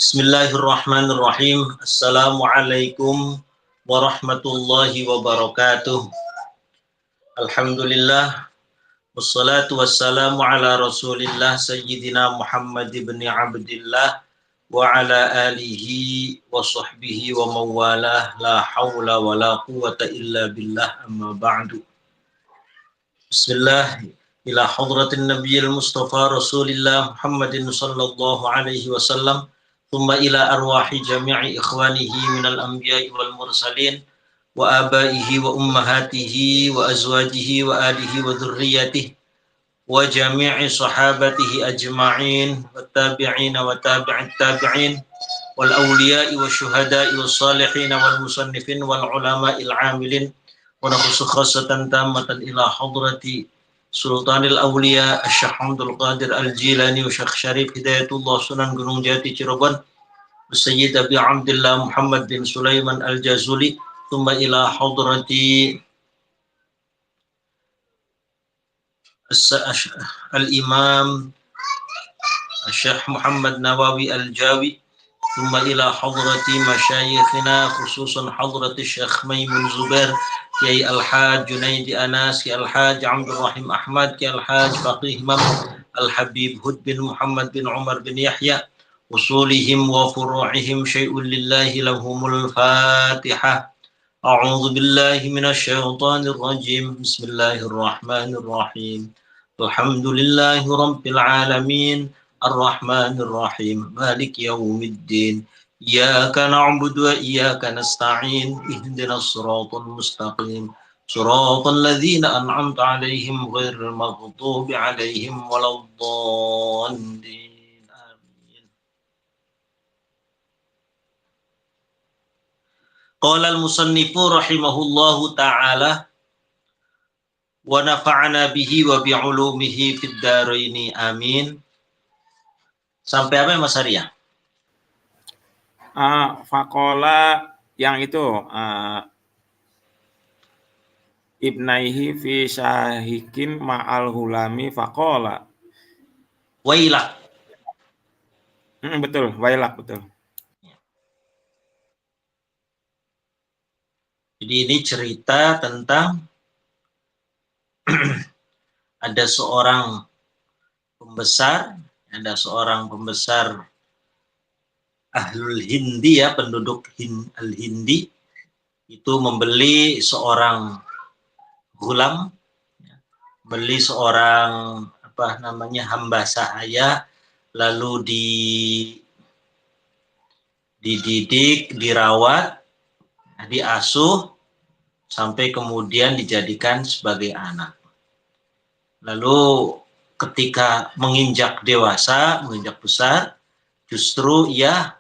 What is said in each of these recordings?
Bismillahirrahmanirrahim. Assalamualaikum warahmatullahi wabarakatuh. Alhamdulillah. Wassalatu wassalamu ala rasulillah Sayyidina Muhammad ibn Abdillah wa ala alihi wa sahbihi wa mawalah la hawla wa la quwata illa billah amma ba'du. Bismillah ila hadratin nabiyil mustafa rasulillah Muhammadin sallallahu alaihi wasallam thumma ila arwahi jami'i ikhwanihi minal anbiya'i wal mursalin wa abaihi wa ummahatihi wa azwajihi wa alihi wa dhurriyyatihi wa jami'i sahabatihi ajma'in wa tabi'ina wa tabi'it tabi'in wal awliya'i wa syuhada'i wa salihin wal musannifin wal ulama'il amilin wa nafsu khassatan tammatan ila hadrati Sultanil Awliya Asy-Syaikh Abdul Qadir Al-Jilani wa Syekh Syarif Hidayatullah Sunan Gunung Jati Cirebon Sayyid Abi Abdullah Muhammad bin Sulaiman Al-Jazuli thumma ila hadrati Al-Imam Syekh Muhammad Nawawi Al-Jawi thumma ila hadrati masyayikhina khususan hadrati Syekh Maimun Zubair Kiai Al-Haj Junaidi Anas, Kiai Al-Haj Abdul Rahim Ahmad, Kiai Al-Haj Faqih Imam Al-Habib Hud bin Muhammad bin Umar bin Yahya, usulihim wa furu'ihim syai'un lillahi lahumul Fatihah. A'udzu billahi minasy syaithanir rajim. Bismillahirrahmanirrahim. Alhamdulillahi rabbil alamin. Ar-Rahmanir Rahim. Maliki yaumiddin. إياك نعبد وإياك نستعين اهدنا الصراط المستقيم صراط الذين أنعمت عليهم غير المغضوب عليهم ولا الضالين آمين. قال المصنف رحمه الله تعالى ونفعنا به وبعلومه في الدارين آمين. Sampai apa Mas Arya? Faqala yang itu ibnaihi fi syahikin ma'al hulami faqala wailak. Betul, wailak betul. Jadi ini cerita tentang ada seorang pembesar Ahlul Hindi ya, penduduk Al-Hindi itu membeli seorang ghulam, beli seorang hamba sahaya, lalu dididik, dirawat, diasuh sampai kemudian dijadikan sebagai anak. Lalu ketika menginjak dewasa, menginjak besar, justru ia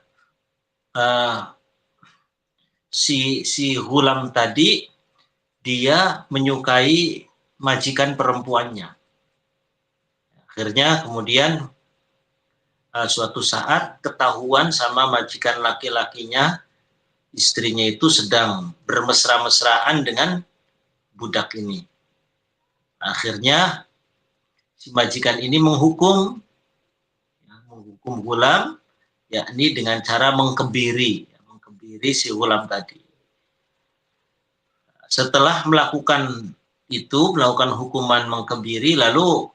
si ghulam tadi dia menyukai majikan perempuannya. Akhirnya kemudian suatu saat ketahuan sama majikan laki-lakinya, istrinya itu sedang bermesra-mesraan dengan budak ini. Akhirnya si majikan ini menghukum ghulam, yakni dengan cara mengkebiri si ghulam tadi. Setelah melakukan hukuman mengkebiri, lalu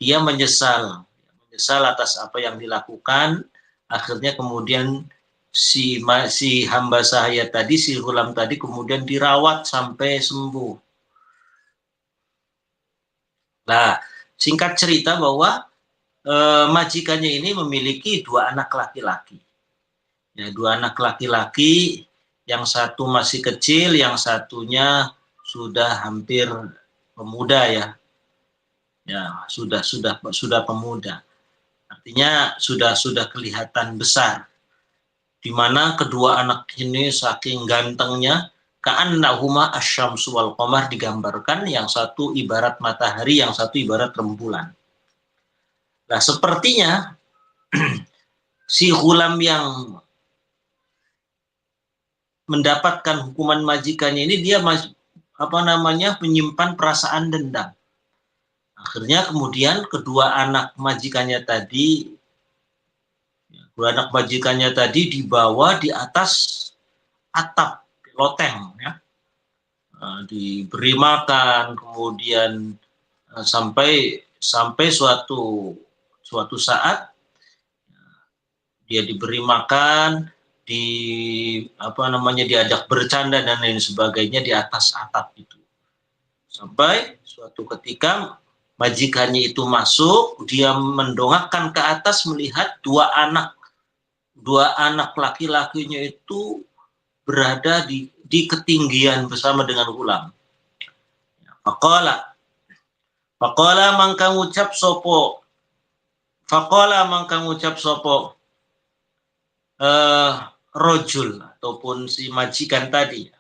dia menyesal atas apa yang dilakukan. Akhirnya kemudian si hamba sahaya tadi, si ghulam tadi kemudian dirawat sampai sembuh. Nah, singkat cerita bahwa majikannya ini memiliki dua anak laki-laki. Ya, dua anak laki-laki, yang satu masih kecil, yang satunya sudah hampir pemuda ya. Ya, sudah pemuda. Artinya sudah kelihatan besar. Di mana kedua anak ini saking gantengnya, ka'annahuma asyamsu wal qamar, digambarkan yang satu ibarat matahari, yang satu ibarat rembulan. Nah, sepertinya si ghulam yang mendapatkan hukuman majikannya ini dia menyimpan perasaan dendam. Akhirnya kemudian kedua anak majikannya tadi Dua anak majikannya tadi dibawa di atas atap loteng, ya. Diberi makan, kemudian sampai suatu saat dia diberi makan, diajak bercanda dan lain sebagainya di atas atap itu. Sampai suatu ketika majikannya itu masuk, dia mendongakkan ke atas melihat dua anak laki-lakinya itu berada di ketinggian bersama dengan Ghulam. Faqala mangka ngucap sopo rojul ataupun si majikan tadi.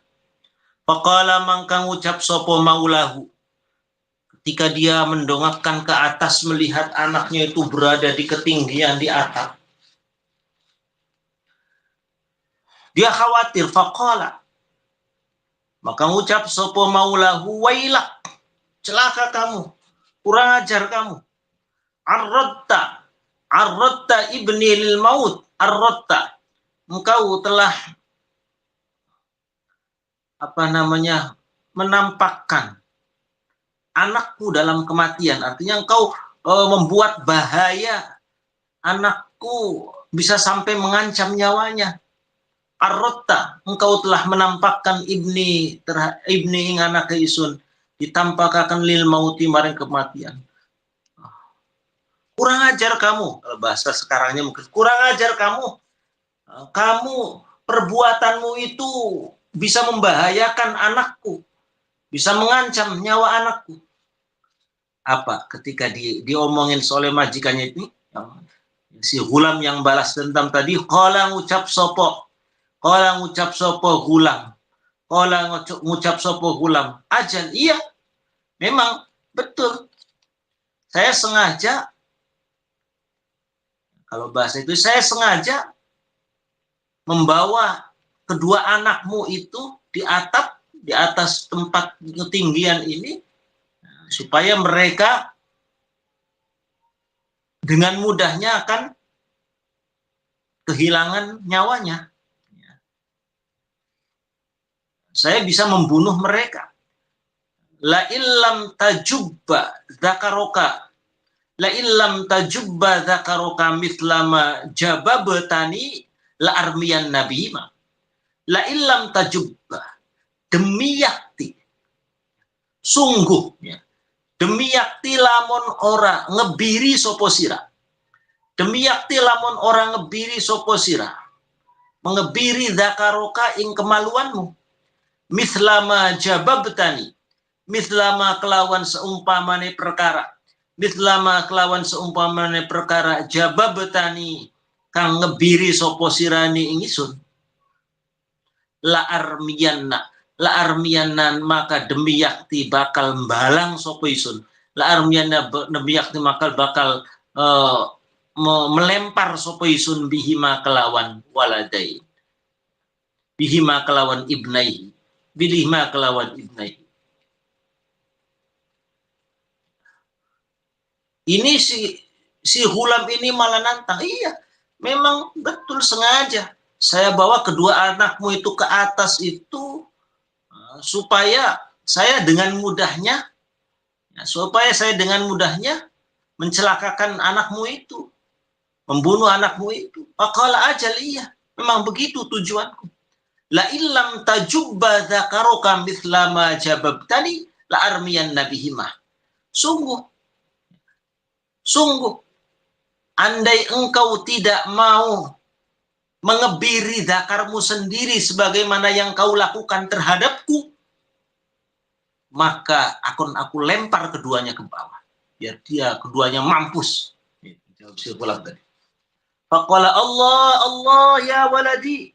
Faqala mangka ngucap sopo maulahu, ketika dia mendongakkan ke atas melihat anaknya itu berada di ketinggian di atap, dia khawatir. Faqala, maka ngucap sopo maulahu, wailak, celaka kamu, kurang ajar kamu. Arradta ibni lil maut. Arradta, engkau telah menampakkan anakku dalam kematian. Artinya engkau membuat bahaya anakku, bisa sampai mengancam nyawanya. Arradta, engkau telah menampakkan ibni ing anak isun, ditampakkan lil mauti maring kematian. Kurang ajar kamu, kalau bahasa sekarangnya mungkin kurang ajar kamu. Kamu, perbuatanmu itu bisa membahayakan anakku, bisa mengancam nyawa anakku. Apa? Ketika diomongin oleh majikannya ini, si Ghulam yang balas dendam tadi, qala ngucap sopo Ghulam, ajal, iya, memang betul, saya sengaja. Kalau bahasa itu, saya sengaja membawa kedua anakmu itu di atas tempat ketinggian ini, supaya mereka dengan mudahnya akan kehilangan nyawanya. Saya bisa membunuh mereka. La illam tajubba dzakaroka mithlama jababtani la armiyan nabima. La illam tajubba, demi yakti, sungguh, ya, demi yakti lamun ora ngebiri sopo sira. Demi yakti lamun ora ngebiri sopo sira, mengebiri dzakaroka ing kemaluanmu. Mithlama jababtani, mithlama kelawan seumpamane perkara jababtani kang ngebiri sopo sirani ingisun. La armiyanan, maka demi yakti bakal mbalang sopo isun. La armiyanna, demi yakti bakal melempar sopo isun bihima kelawan waladai, bihima kelawan ibnai. Ini si Ghulam ini malah nantang. Iya, memang betul sengaja saya bawa kedua anakmu itu ke atas itu supaya saya dengan mudahnya mencelakakan anakmu itu, membunuh anakmu itu. Faqala ajal, iya, memang begitu tujuanku. La illam tajubba dzakaroka mithlama jababtani la armiyan nabihimah. Sungguh, andai engkau tidak mau mengebiri zakarmu sendiri sebagaimana yang kau lakukan terhadapku, maka akan aku lempar keduanya ke bawah, biar dia keduanya mampus. Faqala Allah ya waladi,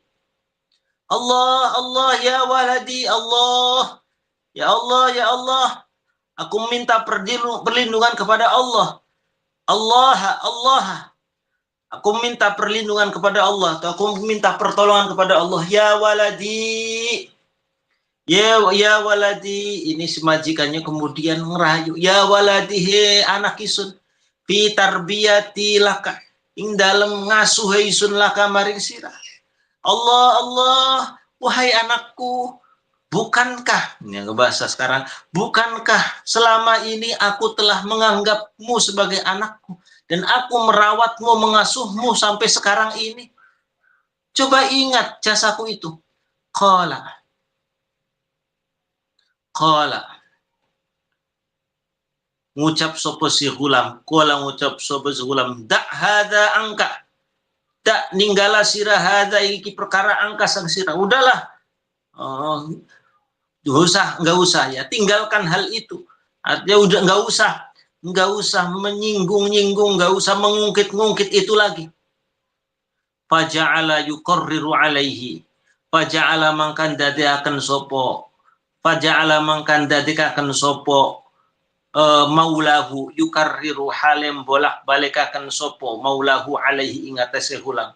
Allah ya waladi, Allah, ya Allah, aku minta perlindungan kepada Allah. Aku minta perlindungan kepada Allah, atau aku minta pertolongan kepada Allah. Ya waladi, ya waladi. Ini semajikannya kemudian ngerayu. Ya waladi, he anak isun, fi tarbiyati laka, ing dalem ngasuh isun laka maring sira. Allah Allah, wahai anakku, bukankah, ini yang bahasa sekarang, bukankah selama ini aku telah menganggapmu sebagai anakku dan aku merawatmu, mengasuhmu sampai sekarang ini? Coba ingat jasaku itu. Qala ngucap sapa si hulam, ngucap sapa si hulam, dak hada angka, dak ninggala sira hada iki perkara angka sang sira. Udahlah, nggak usah ya, tinggalkan hal itu. Artinya udah nggak usah menyinggung-nyinggung, nggak usah mengungkit-ngungkit itu lagi. Faja'ala yuqarriru alaihi, faja'ala mangkan dadekaken sopo, faja'ala mangkan dadekaken sopo maulahu yukarriru halem bolak balikaken sopo maulahu alaihi ingatase hulam,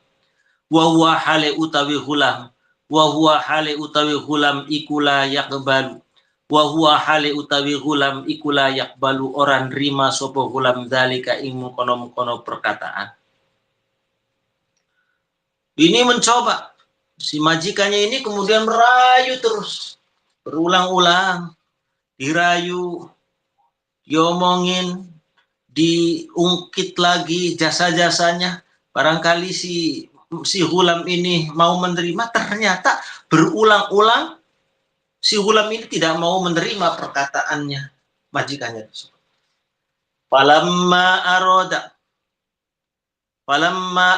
wa huwa hale utawi hulam, wa huwa hale utawi hulam ikula yakbalu, wa huwa hale utawi hulam ikula yakbalu orang rima sopo hulam dalika ing kono perkataan. Ini mencoba, si majikannya ini kemudian merayu terus, berulang-ulang, dirayu, diomongin, diungkit lagi jasa-jasanya. Barangkali si hulam ini mau menerima, ternyata berulang-ulang si hulam ini tidak mau menerima perkataannya majikannya tersebut. Falamma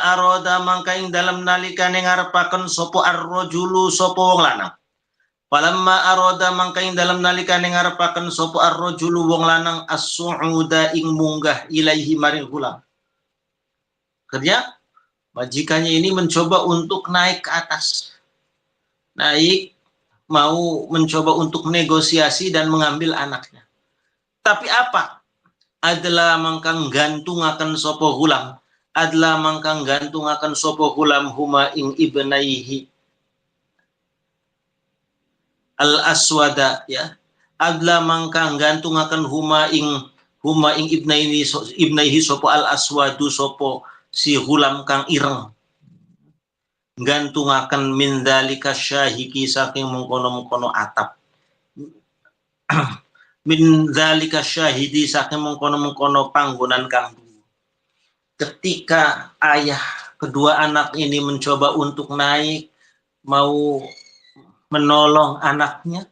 aroda mangkaing dalam nalikane ngarepaken sopo ar-rajulu sopo wong lanang. Falamma aroda mangkaing dalam nalikane ngarepaken sopo ar-rajulu wong lanang as-su'uda ing munggah ilaihi maring hulam. Kerja majikannya ini mencoba untuk naik ke atas. Naik, mau mencoba untuk negosiasi dan mengambil anaknya. Tapi apa? Adalah mangkang gantung akan sopo hulam. Adalah mangkang gantung akan sopo hulam huma ing ibnaihi al-aswada, ya. Adalah mangkang gantung akan huma ing ibnaihi sopo al-aswadu sopo si hulam kang ireng. Gantung akan min dalika syahiki saking mengkono-mengkono atap. Min dalika syahidi saking mengkono-mengkono panggonan kang. Ketika ayah kedua anak ini mencoba untuk naik, mau menolong anaknya,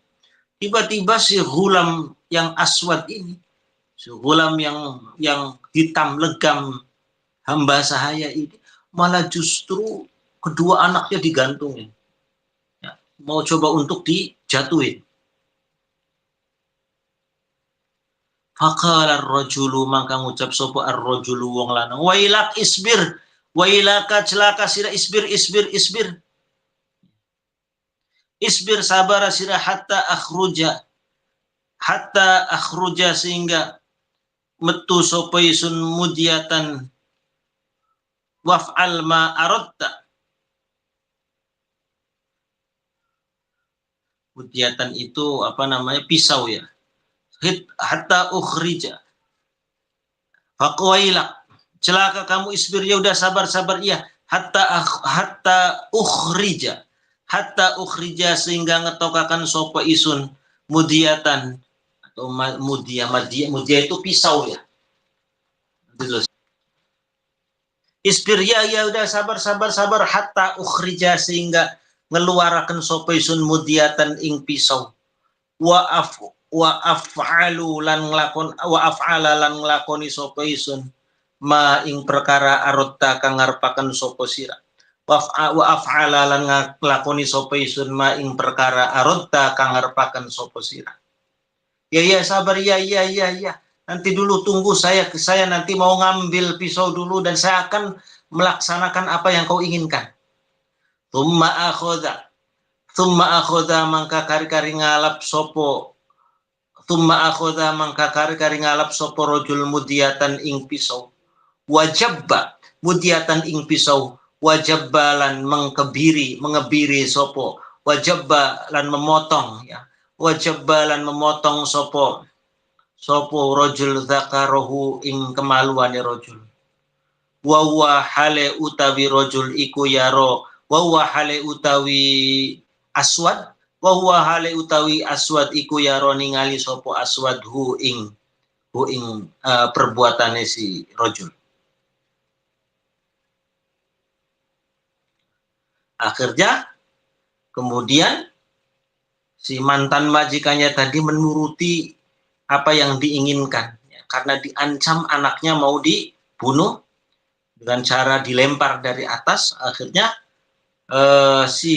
tiba-tiba si hulam yang aswad ini, si hulam yang hitam legam hamba sahaya ini, malah justru kedua anaknya digantungin, ya, mau coba untuk dijatuhin. Faqala ar-rajulu mangka ngucap sapa ar-rajulu wong lanang, wailak isbir, wailaka celaka sira isbir. Isbir sabar sira hatta akhruja sehingga metu sapa isun mudiatan waf'al ma aradta. Mudiatan itu apa namanya, pisau ya. Hatta ukhrija, faqwailak celaka kamu isbir, ya udah sabar ya, hatta ukhrija sehingga ngetokakan sopo isun mudiatan atau mudia itu pisau ya. Isbir ya udah sabar hatta ukhrija sehingga ngeluarakan sopo isun mudiatan ing pisau. Wa af'ala lan nglakoni sapa isun ma ing perkara arotta kang ngarepaken sapa sira. Wa af'ala lan nglakoni sapa isun ma ing perkara arotta kang ngarepaken sapa sira. Ya sabar ya. Nanti dulu tunggu, saya nanti mau ngambil pisau dulu dan saya akan melaksanakan apa yang kau inginkan. Tsumma akhadha mangka kari-kari ngalap sapa Tumma akhoda mangka kari ngalap sopo rojul mudiatan ing pisau. Wajabba mudiatan ing pisau. Wajabba lan mengebiri sopo. Wajabba lan memotong ya. Wajabba lan memotong sopo rojul dzakarohu ing kemaluane rojul. wa huwa hale utawi rajul iku yaro, wa huwa hale utawi aswad, wa huwa hale utawi aswad iku yaro ningali sopo aswad hu ing perbuatane si rajul. Akhirnya kemudian si mantan majikannya tadi menuruti apa yang diinginkan, ya, karena diancam anaknya mau dibunuh dengan cara dilempar dari atas. Akhirnya si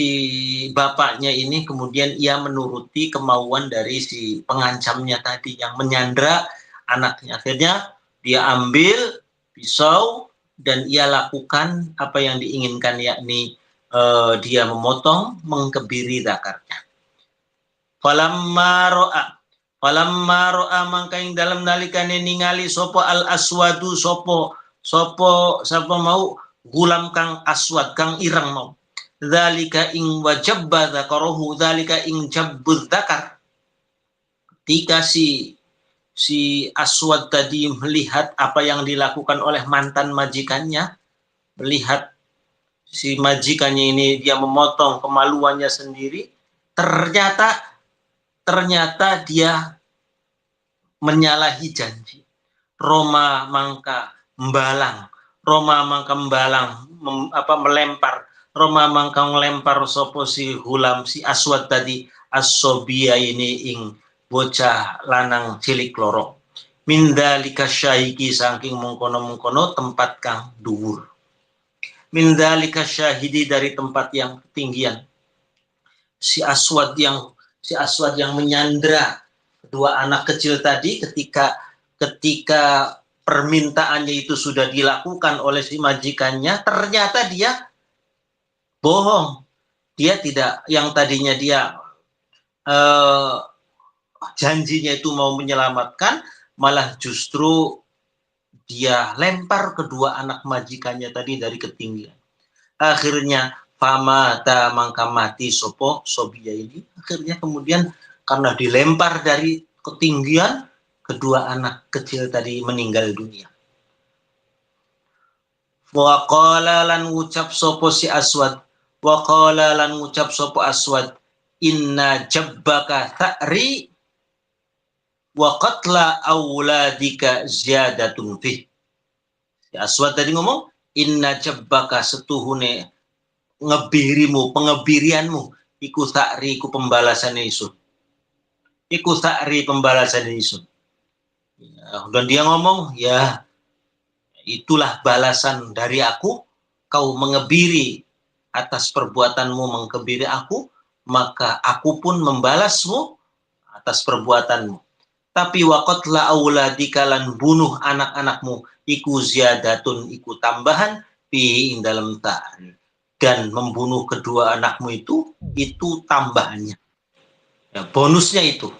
bapaknya ini kemudian ia menuruti kemauan dari si pengancamnya tadi yang menyandra anaknya. Akhirnya dia ambil pisau dan ia lakukan apa yang diinginkan, yakni dia memotong, mengkebiri zakarnya. Falamma ro'a mangka ing dalam nalikane ningali sopo al aswadu sopo mau gulam kang aswad kang ireng mau. Dzalika ing wajabba dzakarahu, dzalika ing jabbuz dzakar. Ketika si aswad tadi melihat apa yang dilakukan oleh mantan majikannya, melihat si majikannya ini dia memotong kemaluannya sendiri, ternyata dia menyalahi janji. Roma mangka membalang, melempar. Roma mangka melempar sopo si hulam si aswad tadi asobia ini ing bocah lanang cilik loro. Mindalika syahiki saking mengkono tempat kang dhuwur. Mindalika syahidi dari tempat yang ketinggian. Si aswad yang menyandra kedua anak kecil tadi, ketika permintaannya itu sudah dilakukan oleh si majikannya, ternyata dia bohong. Dia tidak, yang tadinya dia janjinya itu mau menyelamatkan, malah justru dia lempar kedua anak majikannya tadi dari ketinggian. Akhirnya famata mangka mati sopo sobia ini. Akhirnya kemudian karena dilempar dari ketinggian, kedua anak kecil tadi meninggal dunia. Wa qala lan ngucap sopo si aswad, wa qala lan ngucap sopo aswad, inna jabbaka ta'ri wa qatla auladika ziyadatun fih. Si aswad tadi ngomong, inna jabbaka setuhune pengebirianmu iku ta'ri iku pembalasan isun. Iku ta'ri pembalasan isun. Ya, dan dia ngomong, ya itulah balasan dari aku, kau mengebiri atas perbuatanmu mengkebiri aku, maka aku pun membalasmu atas perbuatanmu. Tapi waqatla auladika lan bunuh anak-anakmu iku ziyadatun iku tambahan fi ing dalam ta'ri. Dan membunuh kedua anakmu itu tambahannya. Ya, bonusnya itu.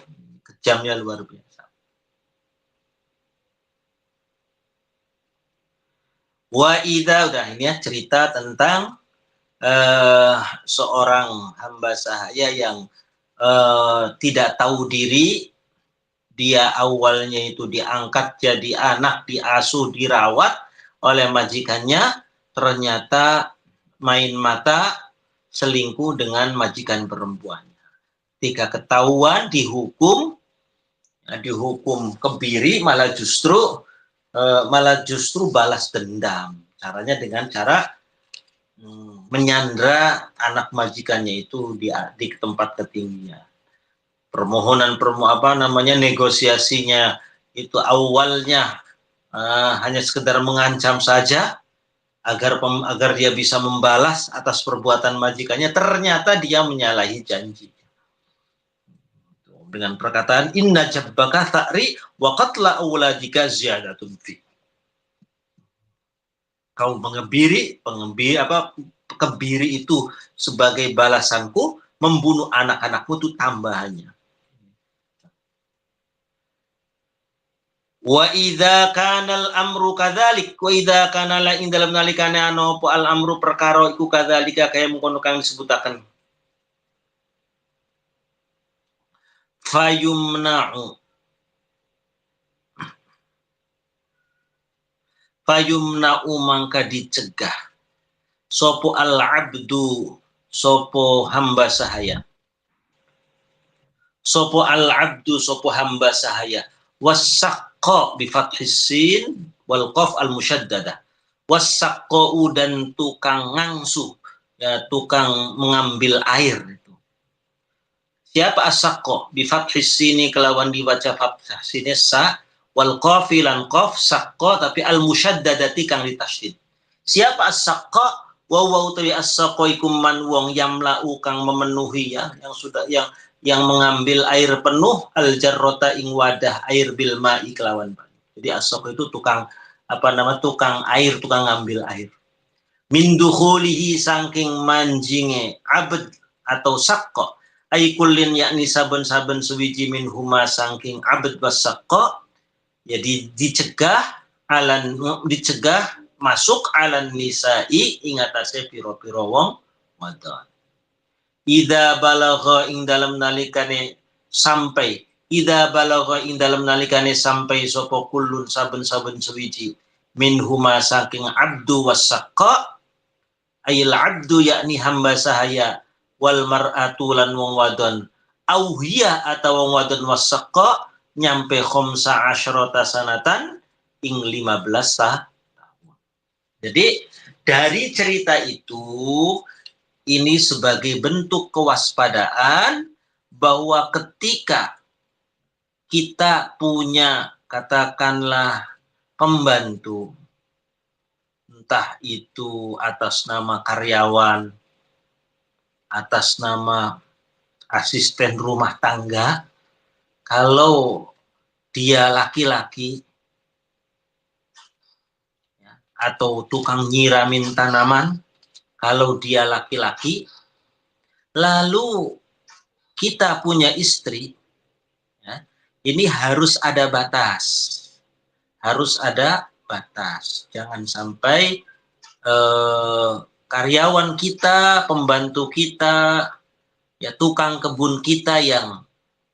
Kejamnya luar biasa. Wa idza, udah ini ya cerita tentang seorang hamba sahaya yang tidak tahu diri. Dia awalnya itu diangkat jadi anak, diasuh, dirawat oleh majikannya, ternyata main mata selingkuh dengan majikan perempuannya. Ketika ketahuan dihukum kebiri, malah justru balas dendam. Caranya dengan cara menyandra anak majikannya itu di tempat ketinggian. Negosiasinya itu awalnya hanya sekedar mengancam saja agar dia bisa membalas atas perbuatan majikannya, ternyata dia menyalahi janji dengan perkataan inna jabbaka ta'ri wa qatla auladika ziyadatun fi. Kau kebiri itu sebagai balasanku, membunuh anak-anakmu itu tambahannya. Wa idza kana al-amru kadzalik, wa idza kana la ing dalam nalikane ana apa al-amru perkara iku kadzalika kaya mengkono kang disebutaken. fayumna'u mangka dicegah sopo al-abdu sopo hamba sahaya, sopo al-abdu sopo hamba sahaya, wasaqqa bi fathis sin wal qaf al musyaddadah, wasaqqu dan tukang ngangsu, ya tukang mengambil air itu. Siapa as-saqqo bi fathis sini kelawan dibaca fathah sini sa wal qafi lan qaf saqqo tapi al musyaddadati kang ditasydid. Siapa as-saqqo wa utawi as-saqqo ikum man wong yamla'u kang memenuhi, ya yang sudah yang mengambil air penuh al jarrota ing wadah air bil ma'i kelawan banyu. Jadi as-saqqo itu tukang tukang air, tukang ngambil air. Min dukhulihi saking manjinge abd atau saqqo ay kullin yakni saben-saben suwiji min huma saking abd wasaqqa, jadi dicegah masuk alan nisa'i ing atase pira-pira wong wadon. Idza balagha ing dalam nalikane sampai sampai sapa kullun saben-saben suwiji min huma saking abdu wasaqqa ayil abdu yakni hamba sahaya wal mar'atu lan wong wadon auhiya atau wong wadon wasaqqa nyampe khamsa asyrata sanatan ing 15 tahun. Jadi dari cerita itu ini sebagai bentuk kewaspadaan bahwa ketika kita punya katakanlah pembantu, entah itu atas nama karyawan, atas nama asisten rumah tangga, kalau dia laki-laki ya, atau tukang nyiramin tanaman, kalau dia laki-laki, lalu kita punya istri, ya, ini harus ada batas. Harus ada batas. Jangan sampai karyawan kita, pembantu kita, ya tukang kebun kita yang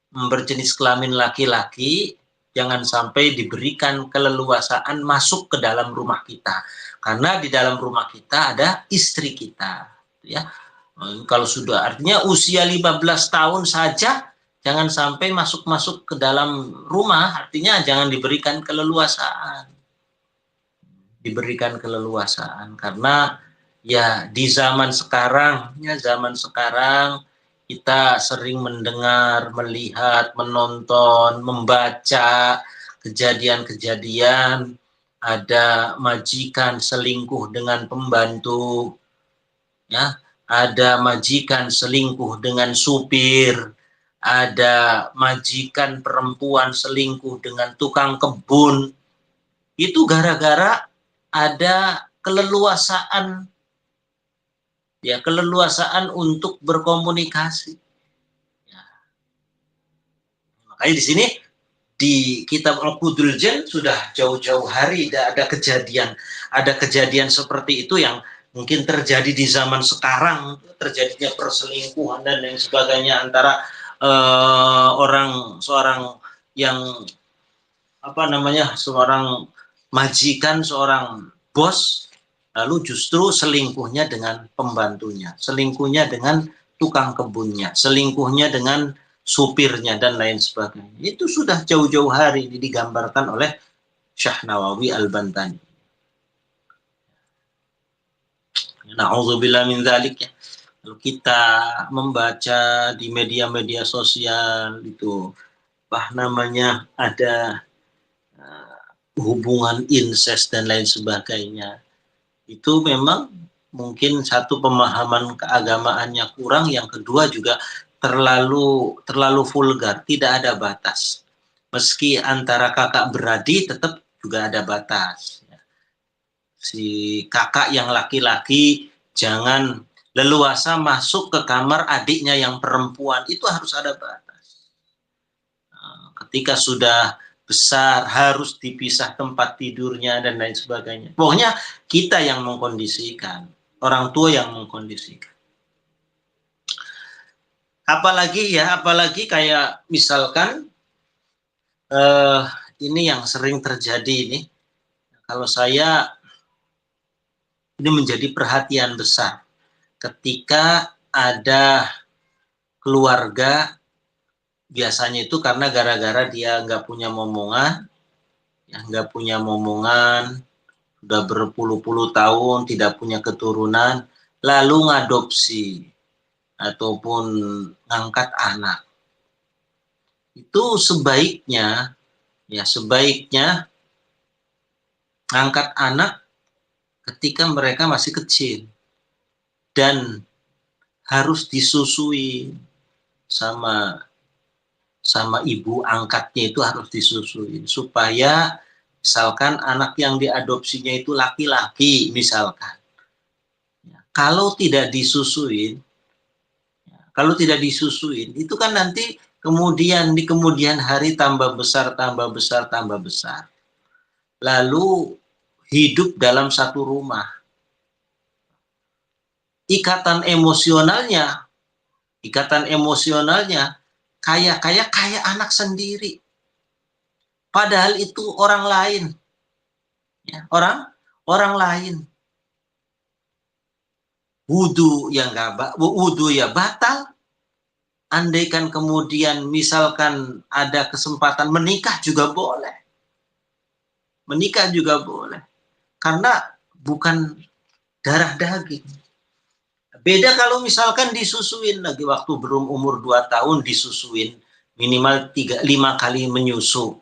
berjenis kelamin laki-laki, jangan sampai diberikan keleluasaan masuk ke dalam rumah kita. Karena di dalam rumah kita ada istri kita. Ya. Kalau sudah artinya usia 15 tahun saja, jangan sampai masuk-masuk ke dalam rumah, artinya jangan diberikan keleluasaan. Diberikan keleluasaan. Karena ya di zaman sekarang kita sering mendengar, melihat, menonton, membaca kejadian-kejadian ada majikan selingkuh dengan pembantu, ya, ada majikan selingkuh dengan supir, ada majikan perempuan selingkuh dengan tukang kebun. Itu gara-gara ada keleluasaan, ya keleluasaan untuk berkomunikasi. Ya. Makanya di sini di kitab Al-Qudul Jan sudah jauh-jauh hari ada kejadian seperti itu yang mungkin terjadi di zaman sekarang, terjadinya perselingkuhan dan lain sebagainya antara seorang yang seorang majikan, seorang bos, lalu justru selingkuhnya dengan pembantunya, selingkuhnya dengan tukang kebunnya, selingkuhnya dengan supirnya dan lain sebagainya. Itu sudah jauh-jauh hari digambarkan oleh Syekh Nawawi Al-Bantani. Na'udzubillah min dzalik, ya. Kalau kita membaca di media-media sosial itu ada hubungan incest dan lain sebagainya. Itu memang mungkin satu pemahaman keagamaannya kurang, yang kedua juga terlalu vulgar, tidak ada batas. Meski antara kakak beradik tetap juga ada batas. Si kakak yang laki-laki jangan leluasa masuk ke kamar adiknya yang perempuan, itu harus ada batas. Ketika sudah besar harus dipisah tempat tidurnya dan lain sebagainya. Pokoknya kita yang mengkondisikan, orang tua yang mengkondisikan. Apalagi kayak misalkan ini yang sering terjadi ini, kalau saya ini menjadi perhatian besar ketika ada keluarga, biasanya itu karena gara-gara dia nggak punya momongan, udah berpuluh-puluh tahun tidak punya keturunan, lalu ngadopsi ataupun ngangkat anak. Itu sebaiknya ngangkat anak ketika mereka masih kecil dan harus disusui sama ibu angkatnya, itu harus disusui supaya misalkan anak yang diadopsinya itu laki-laki misalkan, kalau tidak disusuin itu kan nanti kemudian di kemudian hari tambah besar, lalu hidup dalam satu rumah. Ikatan emosionalnya kayak anak sendiri. Padahal itu orang lain. Ya, orang lain. Wudu ya batal. Andaikan kemudian misalkan ada kesempatan menikah juga boleh. Karena bukan darah daging. Beda kalau misalkan disusuin lagi waktu belum umur 2 tahun disusuin minimal 3-5 kali menyusu.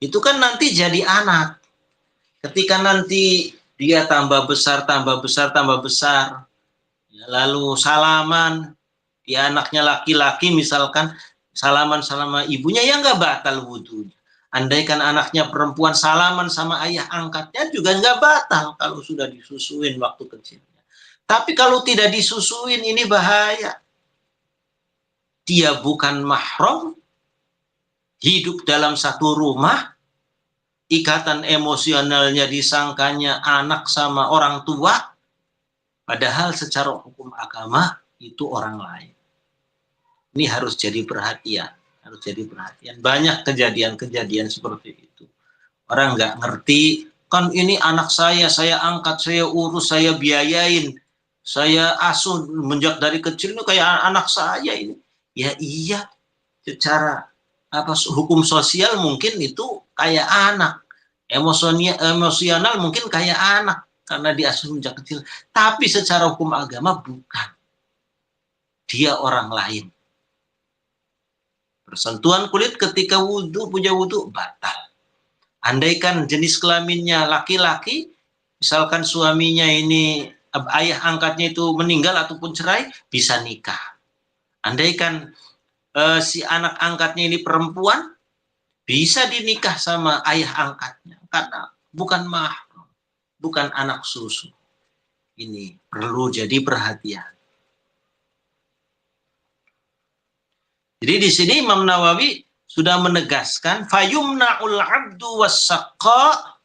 Itu kan nanti jadi anak. Ketika nanti dia tambah besar, lalu salaman, dia anaknya laki-laki misalkan, salaman sama ibunya, ya nggak batal wudunya. Andaikan anaknya perempuan salaman sama ayah angkatnya juga nggak batal kalau sudah disusuin waktu kecilnya. Tapi kalau tidak disusuin ini bahaya. Dia bukan mahram, hidup dalam satu rumah, ikatan emosionalnya disangkanya anak sama orang tua, padahal secara hukum agama itu orang lain. Ini harus jadi perhatian. Banyak kejadian seperti itu. Orang nggak ngerti, kan ini anak saya angkat, saya urus, saya biayain, saya asuh menjak dari kecil ini kayak anak saya ini. Ya iya, secara hukum sosial mungkin itu kayak anak. Emosional mungkin kayak anak karena diasuh sejak kecil, tapi secara hukum agama bukan. Dia orang lain. Persentuhan kulit ketika punya wudu batal. Andaikan jenis kelaminnya laki-laki, misalkan suaminya ini ayah angkatnya itu meninggal ataupun cerai, bisa nikah. Andaikan si anak angkatnya ini perempuan, bisa dinikah sama ayah angkatnya karena bukan mahram, bukan anak susu. Ini perlu jadi perhatian. Jadi di sini Imam Nawawi sudah menegaskan fayumna'ul 'abdu was-saqqa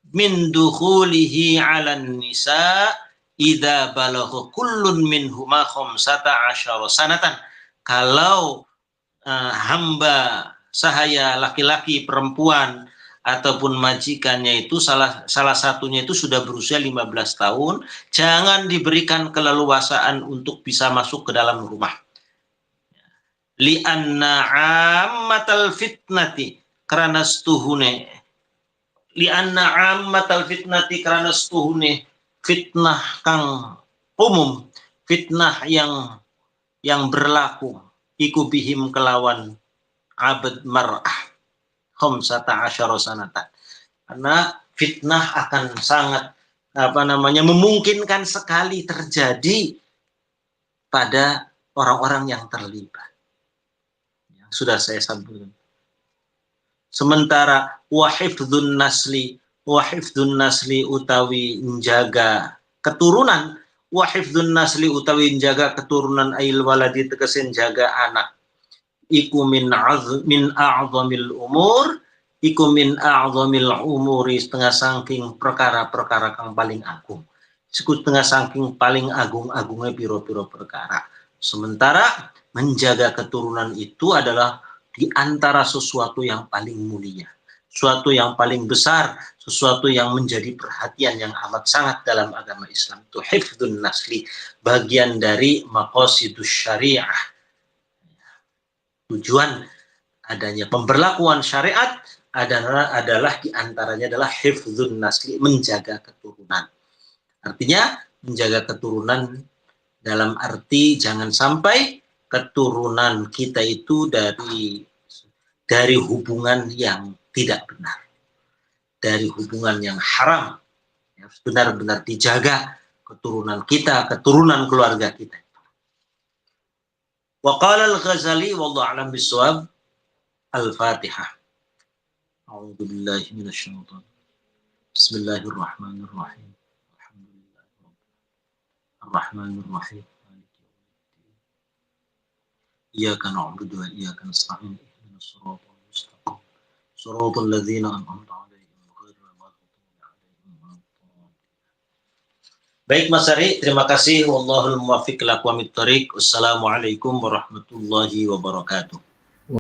min dukhulihi 'alan nisa idza balagha kullun minhuma 15 sanatan. Kalau hamba sahaya laki-laki perempuan ataupun majikannya itu salah satunya itu sudah berusia 15 tahun, jangan diberikan keleluasaan untuk bisa masuk ke dalam rumah. Li'anna 'ammatal fitnati karena stuhune fitnah kang umum, fitnah yang berlaku iku bihim kelawan abad mar'ah 15 sanatan. Karena fitnah akan sangat memungkinkan sekali terjadi pada orang-orang yang terlibat. Sudah saya sambungkan. Sementara wahifdzun nasli utawi menjaga keturunan, ail waladi tegesen jaga anak, iku min a'zamil umuri setengah saking perkara-perkara kang paling agung. Setengah saking paling agung-agungnya piro-piro perkara. Sementara menjaga keturunan itu adalah di antara sesuatu yang paling mulia. Suatu yang paling besar, sesuatu yang menjadi perhatian yang amat sangat dalam agama Islam itu hifdzun nasli, bagian dari maqasidus syariah. Tujuan adanya pemberlakuan syariat adalah diantaranya adalah hifdzun nasli, menjaga keturunan. Artinya menjaga keturunan dalam arti jangan sampai keturunan kita itu dari hubungan yang tidak benar, dari hubungan yang haram. Harus benar-benar dijaga keturunan kita, keturunan keluarga kita. Wa qala al-Ghazali wallahu a'lam bissawab. Al-Fatihah. A'udzu billahi minasy syaithanir rajim. Bismillahirrahmanirrahim. Alhamdulillahirrahmanirrahim. Iyyaka na'budu wa iyyaka nasta'in. Ihdinas siratal mustaqim. Siratal ladzina an'amta 'alaihim ghairil maghdubi 'alaihim waladdallin. Baik Mas Ari, terima kasih. Wallahul muwaffiq ila aqwamit thoriq. Wassalamualaikum warahmatullahi wabarakatuh.